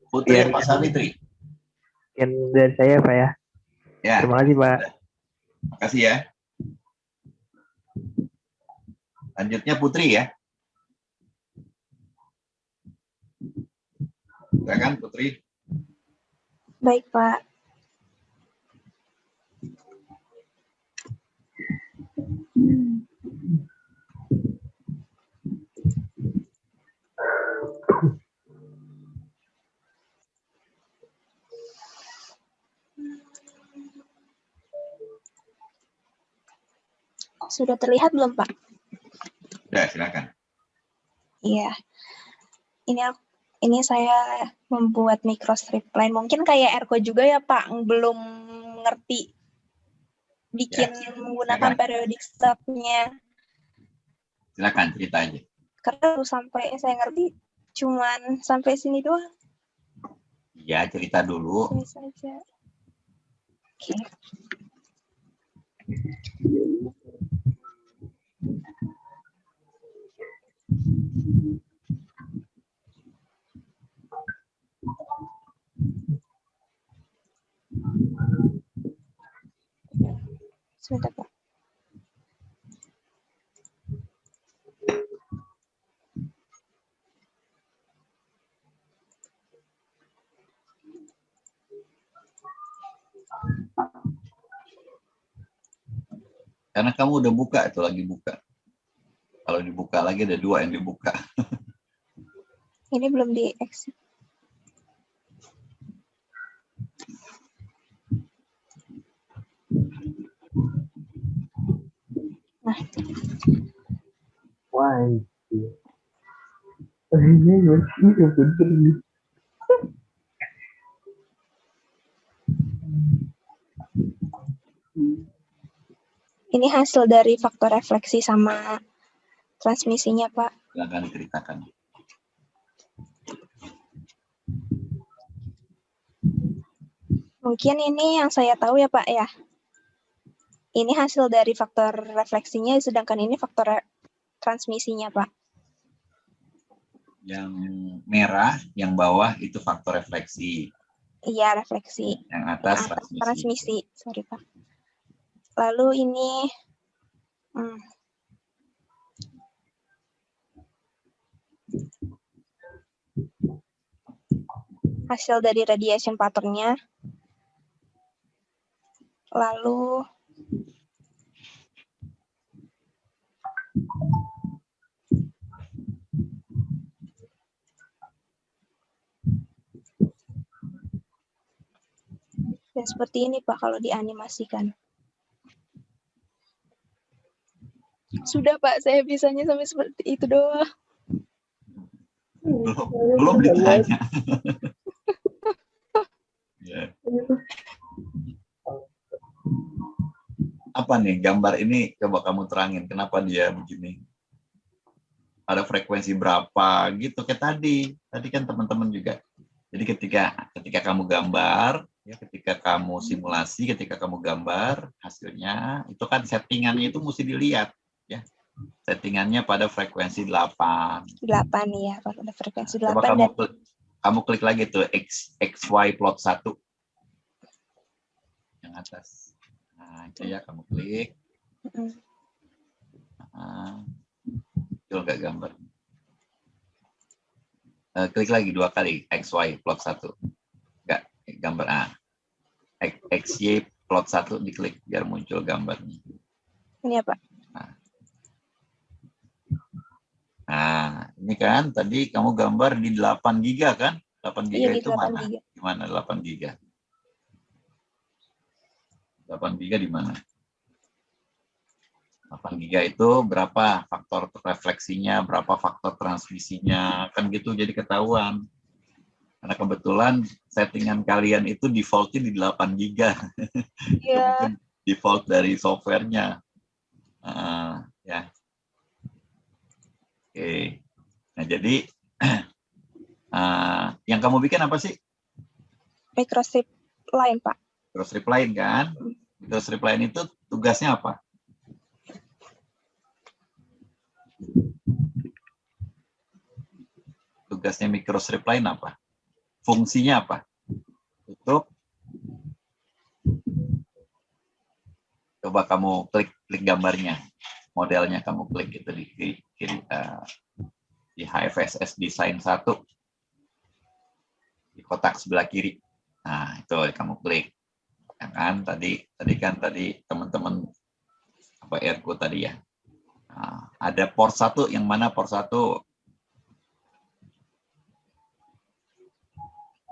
Putri Pak Savitri? Sekian dari saya Pak ya. Ya. Terima kasih Pak. Makasih ya. Lanjutnya Putri ya. Silakan Putri. Baik Pak. Sudah terlihat belum Pak? Ya, silakan. Iya. Ini saya membuat microstrip line. Mungkin kayak Erko juga ya Pak, belum ngerti bikin menggunakan periodic step-nya. Silakan cerita aja. Karena sampai saya ngerti cuman sampai sini doang. Ya, cerita dulu. Sini saja. Oke. Sebentar Pak. Karena kamu udah buka, itu lagi buka. Kalau dibuka lagi ada 2 yang dibuka. Ini belum di-exit. Nah. Wah, ini masih bener nih. Ini hasil dari faktor refleksi sama transmisinya, Pak. Silakan diceritakan. Mungkin ini yang saya tahu ya, Pak, ya. Ini hasil dari faktor refleksinya, sedangkan ini faktor transmisinya, Pak. Yang merah, yang bawah itu faktor refleksi. Iya, refleksi. Yang atas transmisi. Sorry, Pak. Lalu ini hasil dari radiation pattern-nya. Lalu dan seperti ini Pak kalau dianimasikan. Sudah Pak, saya bisanya sampai seperti itu doang. Belum ditanya. Apa nih gambar ini, coba kamu terangin kenapa dia begini, ada frekuensi berapa gitu kayak tadi kan teman-teman juga. Jadi ketika kamu gambar ya, ketika kamu simulasi, ketika kamu gambar hasilnya itu kan settingannya itu mesti dilihat ya, settingannya pada frekuensi 8 ya, pada frekuensi 8. Coba kamu klik lagi tuh XY plot 1 yang atas. Nah, itu ya kamu klik. Muncul nggak gambar? Klik lagi 2 kali, XY plot 1. Nggak, gambar A. XY plot 1 diklik biar muncul gambarnya. Ini ya, Pak. Nah, ini kan tadi kamu gambar di 8 giga kan? 8 giga itu 8 mana? giga. Di mana 8 giga? 8 giga di mana? 8 giga itu berapa faktor refleksinya, berapa faktor transmisinya, kan gitu jadi ketahuan. Karena kebetulan settingan kalian itu defaultnya di 8 giga. Yeah. Mungkin default dari softwarenya. Ya. Oke. Nah, jadi yang kamu bikin apa sih? Microstrip line, Pak. Microstrip line kan? Microstrip line itu tugasnya apa? Tugasnya microstrip line apa? fungsinya apa? Tutup. Coba kamu klik gambarnya, modelnya kamu klik itu di kiri, di HFSS Design 1 di kotak sebelah kiri. Nah, itu kamu klik. Ya kan tadi teman-teman apa Erko tadi ya. Nah, ada port 1, yang mana port 1?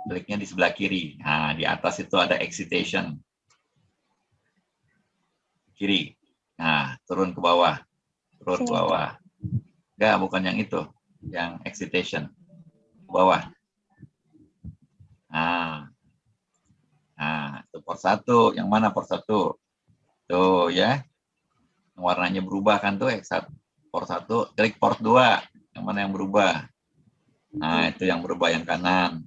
Kliknya di sebelah kiri. Nah, di atas itu ada excitation. Kiri. Nah, turun ke bawah. Turun ke bawah. Enggak, bukan yang itu. Yang excitation. Ke bawah. Nah, itu port 1. Yang mana port 1? Tuh ya. Warnanya berubah kan tuh, port 1. Klik port 2. Yang mana yang berubah? Nah, itu yang berubah yang kanan.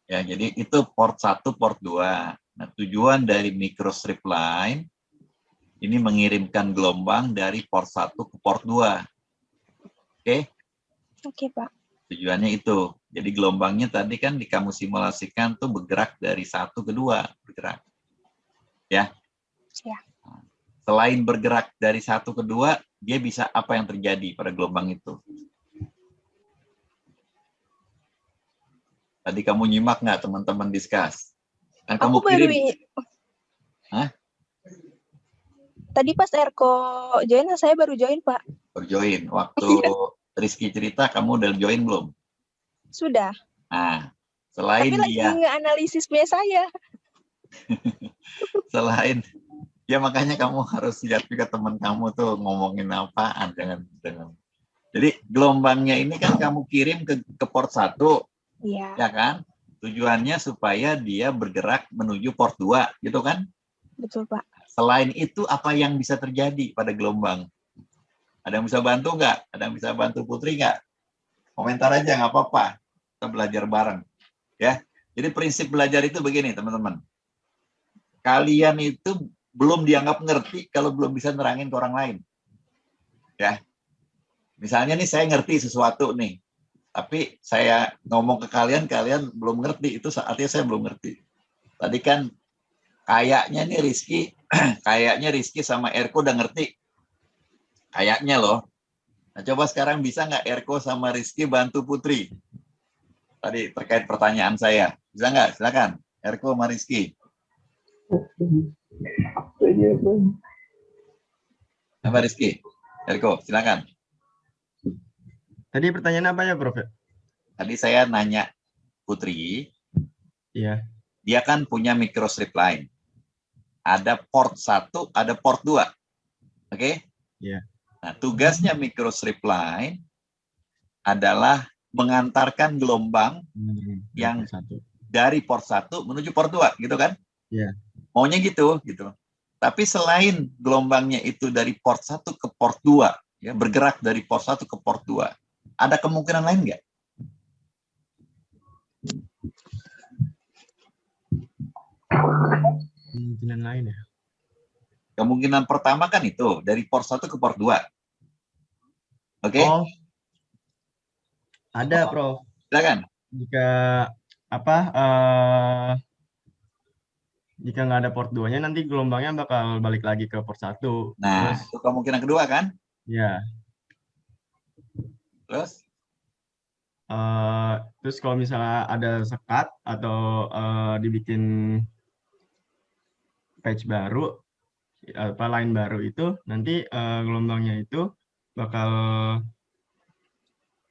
Ya, jadi itu port 1, port 2. Nah, tujuan dari microstrip line ini mengirimkan gelombang dari port 1 ke port 2. Oke? Oke, Pak. Tujuannya itu. Jadi gelombangnya tadi kan di kamu simulasikan tuh bergerak dari 1 ke 2, bergerak. Ya. Ya. Selain bergerak dari 1 ke 2, dia bisa apa yang terjadi pada gelombang itu? Tadi kamu nyimak nggak teman-teman discuss? Kan kamu kirim. Hah? Tadi pas Erko join, saya baru join, Pak. Baru join. Waktu Rizky cerita, kamu udah join belum? Sudah. Nah, selain tapi dia... lagi nge-analisis punya saya. Selain... Ya makanya kamu harus lihat juga teman kamu tuh ngomongin apaan. Jangan. Jadi gelombangnya ini kan kamu kirim ke port 1. Iya. Ya kan? Tujuannya supaya dia bergerak menuju port 2, gitu kan? Betul, Pak. Selain itu, apa yang bisa terjadi pada gelombang? Ada yang bisa bantu nggak? Ada yang bisa bantu Putri nggak? Komentar aja, nggak apa-apa. Kita belajar bareng. Ya. Jadi prinsip belajar itu begini, teman-teman. Kalian itu belum dianggap ngerti kalau belum bisa nerangin ke orang lain. Ya. Misalnya nih, saya ngerti sesuatu nih. Tapi saya ngomong ke kalian belum ngerti. Itu artinya saya belum ngerti. Tadi kan kayaknya nih Rizky sama Erko udah ngerti. Kayaknya loh. Nah, coba sekarang bisa nggak Erko sama Rizky bantu Putri? Tadi terkait pertanyaan saya. Bisa nggak? Silakan. Erko sama Rizky. Apa Rizky? Erko, silakan. Tadi pertanyaan apa ya, Prof? Tadi saya nanya Putri. Iya. Dia kan punya microstrip line. Ada port 1, ada port 2. Oke? Iya. Nah, tugasnya microstrip line adalah mengantarkan gelombang yang dari port 1 menuju port 2, gitu kan? Iya. Maunya gitu. Tapi selain gelombangnya itu dari port 1 ke port 2, ya, bergerak dari port 1 ke port 2, ada kemungkinan lain nggak? Kemungkinan lain ya? Kemungkinan pertama kan itu, dari port 1 ke port 2. Oke? Oh, ada, Prof. Silakan. Jika nggak ada port 2-nya, nanti gelombangnya bakal balik lagi ke port 1. Nah, itu kemungkinan kedua kan? Ya. Terus? Terus kalau misalnya ada sekat atau dibikin patch baru, line baru itu, nanti gelombangnya itu bakal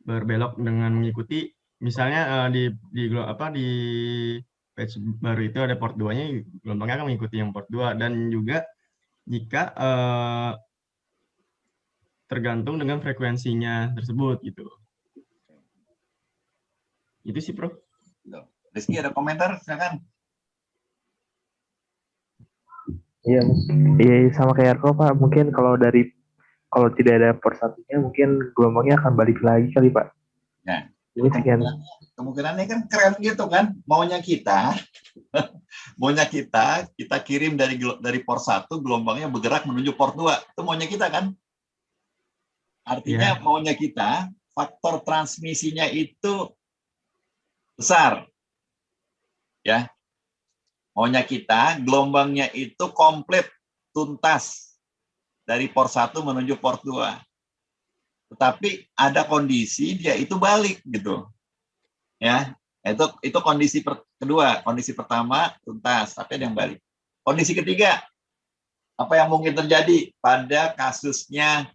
berbelok dengan mengikuti, misalnya di patch baru itu ada port 2-nya, gelombangnya akan mengikuti yang port 2, dan juga jika tergantung dengan frekuensinya tersebut gitu. Itu sih, Prof. Rizky ada komentar? Silakan. Iya, sama kayak Arko, Pak. Mungkin kalau tidak ada port 1-nya, mungkin gelombangnya akan balik lagi kali, Pak. Ya. Ini sekian. Kemungkinannya kan keren gitu kan? Maunya kita kirim dari port 1, gelombangnya bergerak menuju port 2. Itu maunya kita kan? Artinya maunya kita, faktor transmisinya itu besar. Ya. Maunya kita gelombangnya itu komplit, tuntas dari port 1 menuju port 2. Tetapi ada kondisi dia itu balik gitu. Ya. Itu kondisi kedua. Kondisi pertama tuntas, tapi ada yang balik. Kondisi ketiga, apa yang mungkin terjadi pada kasusnya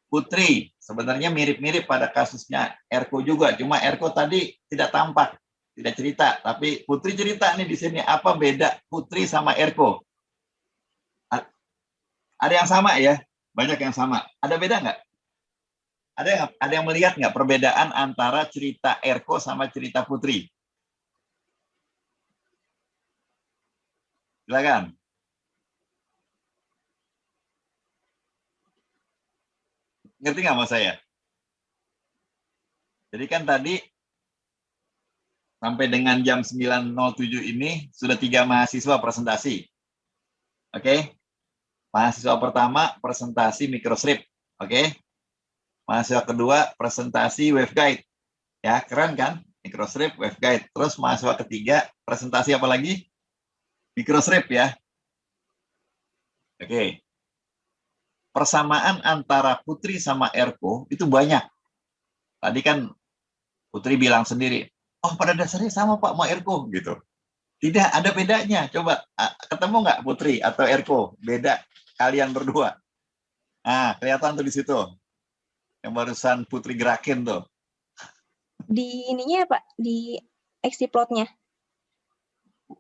Putri? Sebenarnya mirip-mirip pada kasusnya Erko juga, cuma Erko tadi tidak tampak, tidak cerita, tapi Putri cerita nih di sini. Apa beda Putri sama Erko? Ada yang sama ya? Banyak yang sama. Ada beda nggak? Ada yang melihat nggak perbedaan antara cerita Erko sama cerita Putri? Silakan. Ngerti nggak mau saya? Jadi kan tadi sampai dengan jam 9.07 ini sudah 3 mahasiswa presentasi. Oke. Mahasiswa pertama presentasi microstrip. Oke. Mahasiswa kedua presentasi waveguide. Ya, keren kan? Microstrip, waveguide. Terus mahasiswa ketiga presentasi apa lagi? Microstrip ya. Oke. Persamaan antara Putri sama Erko itu banyak. Tadi kan Putri bilang sendiri, oh pada dasarnya sama Pak mau Erko gitu. Tidak ada bedanya. Coba ketemu nggak Putri atau Erko? Beda kalian berdua. Nah, kelihatan tuh di situ. Yang barusan Putri gerakin tuh. Di ininya ya Pak, di XC-plotnya.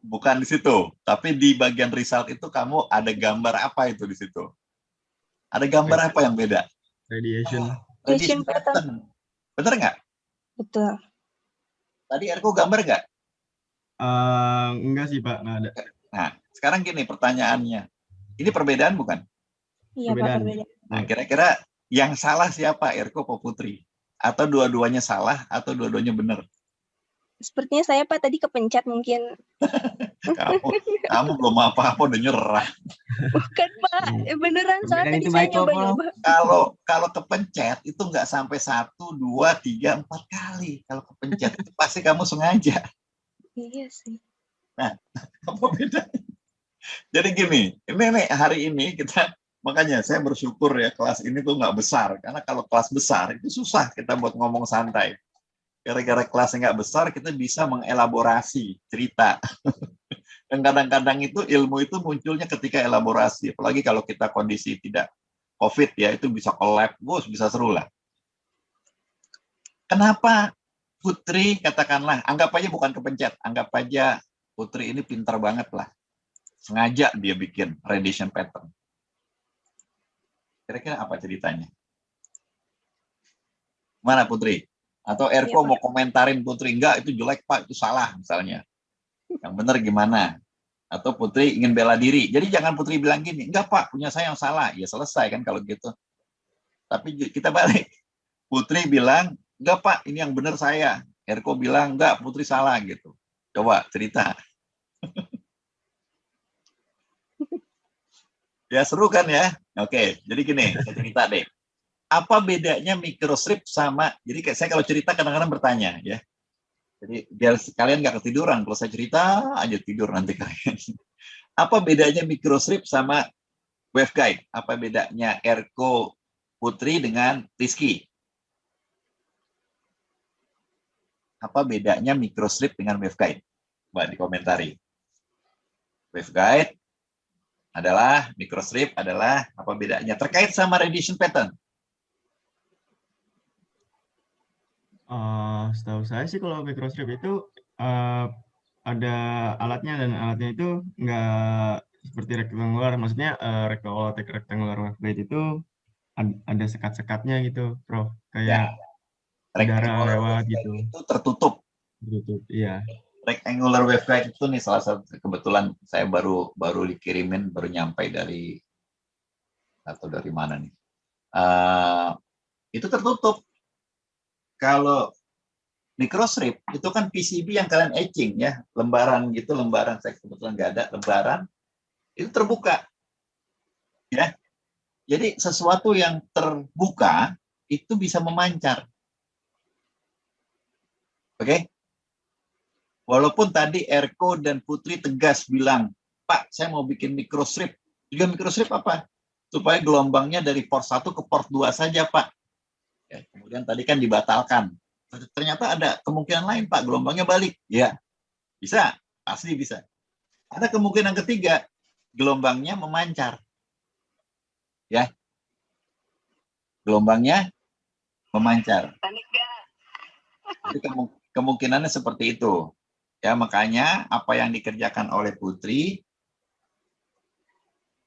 Bukan di situ, tapi di bagian result itu kamu ada gambar apa itu di situ? Ada gambar apa yang beda? Radiation. Radiation pattern. Bener nggak? Betul. Tadi Erko gambar nggak? Enggak sih Pak, nggak ada. Nah, sekarang gini pertanyaannya. Ini perbedaan bukan? Iya Pak, Perbedaan. berbeda. Nah, kira-kira yang salah siapa? Erko atau Putri? Atau dua-duanya salah atau dua-duanya benar? Sepertinya saya Pak tadi kepencet mungkin. Kamu belum apa-apa udah nyerah. Bukan Pak, beneran soalnya tadi saya nyoba-nyoba. Kalau kepencet itu nggak sampai 1, 2, 3, 4 kali. Kalau kepencet itu pasti kamu sengaja. Iya sih. Nah, apa bedanya? Jadi gini, ini hari ini kita, makanya saya bersyukur ya kelas ini tuh nggak besar. Karena kalau kelas besar itu susah kita buat ngomong santai. Gara-gara kelasnya nggak besar, kita bisa mengelaborasi cerita. Dan kadang-kadang itu ilmu itu munculnya ketika elaborasi. Apalagi kalau kita kondisi tidak COVID ya, itu bisa collab, bisa seru lah. Kenapa Putri, katakanlah, anggap aja bukan kepencet, anggap aja Putri ini pintar banget lah. Sengaja dia bikin radiation pattern. Kira-kira apa ceritanya? Mana Putri? Atau Erko mau komentarin Putri, enggak itu jelek Pak, itu salah misalnya. Yang benar gimana? Atau Putri ingin bela diri. Jadi jangan Putri bilang gini, enggak Pak, punya saya yang salah. Ya selesai kan kalau gitu. Tapi kita balik. Putri bilang, enggak Pak, ini yang benar saya. Erko bilang, enggak, Putri salah gitu. Coba cerita. Ya seru kan ya? Oke, jadi gini, saya cerita deh. Apa bedanya microstrip sama, jadi saya kalau cerita kadang-kadang bertanya ya. Jadi biar kalian nggak ketiduran, kalau saya cerita aja tidur nanti kalian. Apa bedanya microstrip sama waveguide? Apa bedanya Erko Putri dengan Rizky? Apa bedanya microstrip dengan waveguide? Coba dikomentari. Waveguide adalah, microstrip adalah, apa bedanya? Terkait sama radiation pattern. Setahu saya sih kalau microstrip itu ada alatnya, dan alatnya itu nggak seperti rektangular. Maksudnya kalau rectangular waveguide itu ada sekat-sekatnya gitu, Prof. Kayak udara lewat gitu. Itu tertutup. Tertutup, iya. Rectangular waveguide itu nih salah satu, kebetulan saya baru dikirimin, baru nyampe dari, atau dari mana nih. Itu tertutup. Kalau microstrip itu kan PCB yang kalian etching ya, lembaran gitu, lembaran, saya kebetulan nggak ada lembaran, itu terbuka ya. Jadi sesuatu yang terbuka itu bisa memancar. Oke? Walaupun tadi Erko dan Putri tegas bilang, Pak, saya mau bikin microstrip. Juga microstrip apa? Supaya gelombangnya dari port 1 ke port 2 saja, Pak. Ya, kemudian tadi kan dibatalkan. Ternyata ada kemungkinan lain, Pak, gelombangnya balik. Ya, bisa, pasti bisa. Ada kemungkinan ketiga, gelombangnya memancar. Ya, gelombangnya memancar. Jadi kemungkinannya seperti itu. Ya, makanya apa yang dikerjakan oleh Putri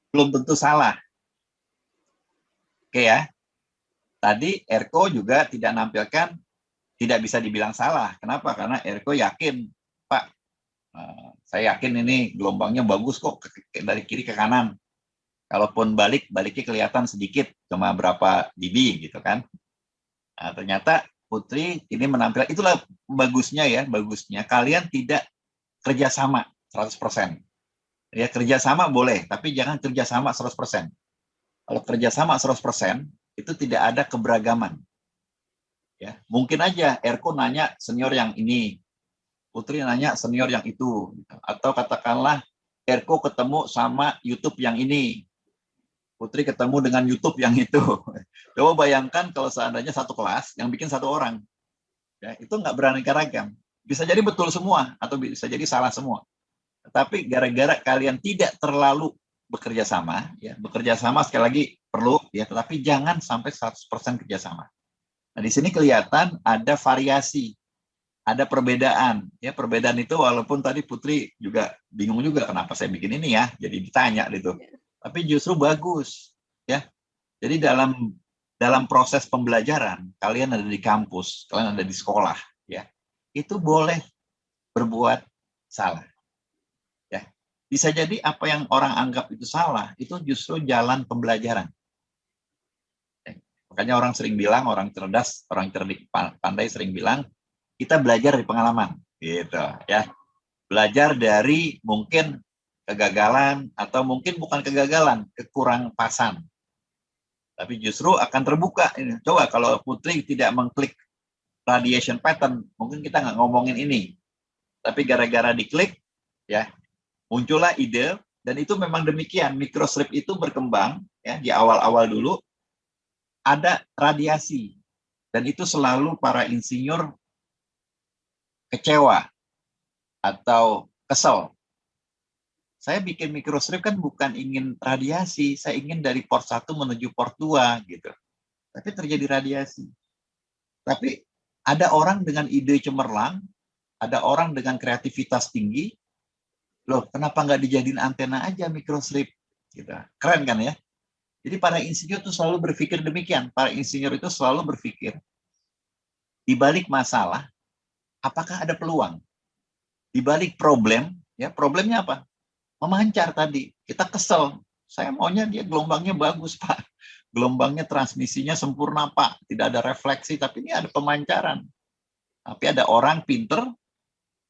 belum tentu salah. Oke ya. Tadi Erko juga tidak nampilkan, tidak bisa dibilang salah. Kenapa? Karena Erko yakin, Pak, saya yakin ini gelombangnya bagus kok dari kiri ke kanan. Kalaupun baliknya kelihatan sedikit, cuma berapa dB gitu kan. Nah, ternyata Putri ini menampilkan, itulah bagusnya ya, bagusnya kalian tidak kerjasama 100%. Ya, kerjasama boleh, tapi jangan kerjasama 100%. Kalau kerjasama 100%, itu tidak ada keberagaman. Ya, mungkin aja Erko nanya senior yang ini, Putri nanya senior yang itu, atau katakanlah Erko ketemu sama YouTube yang ini, Putri ketemu dengan YouTube yang itu. Coba bayangkan kalau seandainya satu kelas yang bikin satu orang, ya, itu nggak beraneka ragam. Bisa jadi betul semua atau bisa jadi salah semua. Tetapi gara-gara kalian tidak terlalu bekerja sama, ya, bekerja sama sekali lagi perlu, ya, tetapi jangan sampai 100% kerjasama. Nah, di sini kelihatan ada variasi, ada perbedaan. Ya, perbedaan itu walaupun tadi Putri juga bingung juga kenapa saya bikin ini ya, jadi ditanya gitu. Tapi justru bagus, ya. Jadi dalam proses pembelajaran, kalian ada di kampus, kalian ada di sekolah, ya, itu boleh berbuat salah. Bisa jadi apa yang orang anggap itu salah, itu justru jalan pembelajaran. Makanya orang sering bilang, orang cerdas, orang cerdik pandai sering bilang, kita belajar dari pengalaman, gitu ya. Belajar dari mungkin kegagalan atau mungkin bukan kegagalan, kekurang pasan. Tapi justru akan terbuka. Coba kalau Putri tidak mengklik radiation pattern, mungkin kita nggak ngomongin ini. Tapi gara-gara diklik, ya, muncullah ide, dan itu memang demikian. Microstrip itu berkembang ya di awal-awal dulu ada radiasi, dan itu selalu para insinyur kecewa atau kesel. Saya bikin microstrip kan bukan ingin radiasi, saya ingin dari port 1 menuju port 2 gitu. Tapi terjadi radiasi. Tapi ada orang dengan ide cemerlang, ada orang dengan kreativitas tinggi. Loh, kenapa nggak dijadiin antena aja microstrip? Gitu. Keren kan ya? Jadi para insinyur itu selalu berpikir demikian. Para insinyur itu selalu berpikir, di balik masalah, apakah ada peluang? Di balik problem, ya problemnya apa? Memancar tadi. Kita kesel. Saya maunya dia gelombangnya bagus, Pak. Gelombangnya transmisinya sempurna, Pak. Tidak ada refleksi, tapi ini ada pemancaran. Tapi ada orang pinter,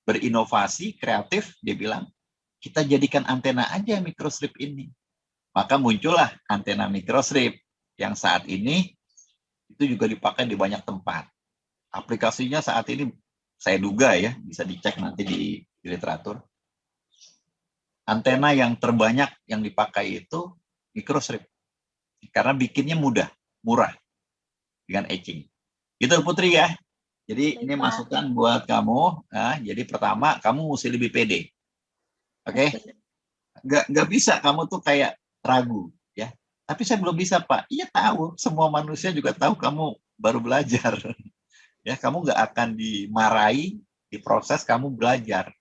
berinovasi, kreatif, dia bilang, kita jadikan antena aja microstrip ini. Maka muncullah antena microstrip yang saat ini itu juga dipakai di banyak tempat. Aplikasinya saat ini saya duga ya, bisa dicek nanti di literatur. Antena yang terbanyak yang dipakai itu microstrip. Karena bikinnya mudah, murah dengan etching. Gitu Putri ya. Jadi ini masukan buat kamu. Nah, jadi pertama kamu mesti lebih pede. Oke, nggak bisa kamu tuh kayak ragu ya. Tapi saya belum bisa Pak. Iya tahu, semua manusia juga tahu kamu baru belajar. Ya, kamu nggak akan dimarahi di proses kamu belajar.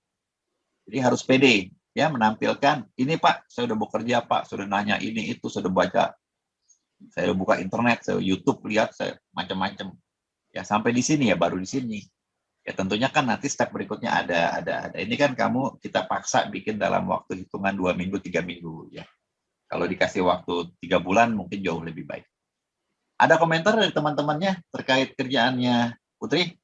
Jadi harus pede ya, menampilkan ini Pak, saya udah bekerja Pak, sudah nanya ini itu, sudah baca, saya udah buka internet, saya YouTube lihat, saya macam-macam. Ya sampai di sini ya, baru di sini. Ya tentunya kan nanti step berikutnya ada. Ini kan kamu kita paksa bikin dalam waktu hitungan 2 minggu, 3 minggu ya. Kalau dikasih waktu 3 bulan mungkin jauh lebih baik. Ada komentar dari teman-temannya terkait kerjaannya Putri?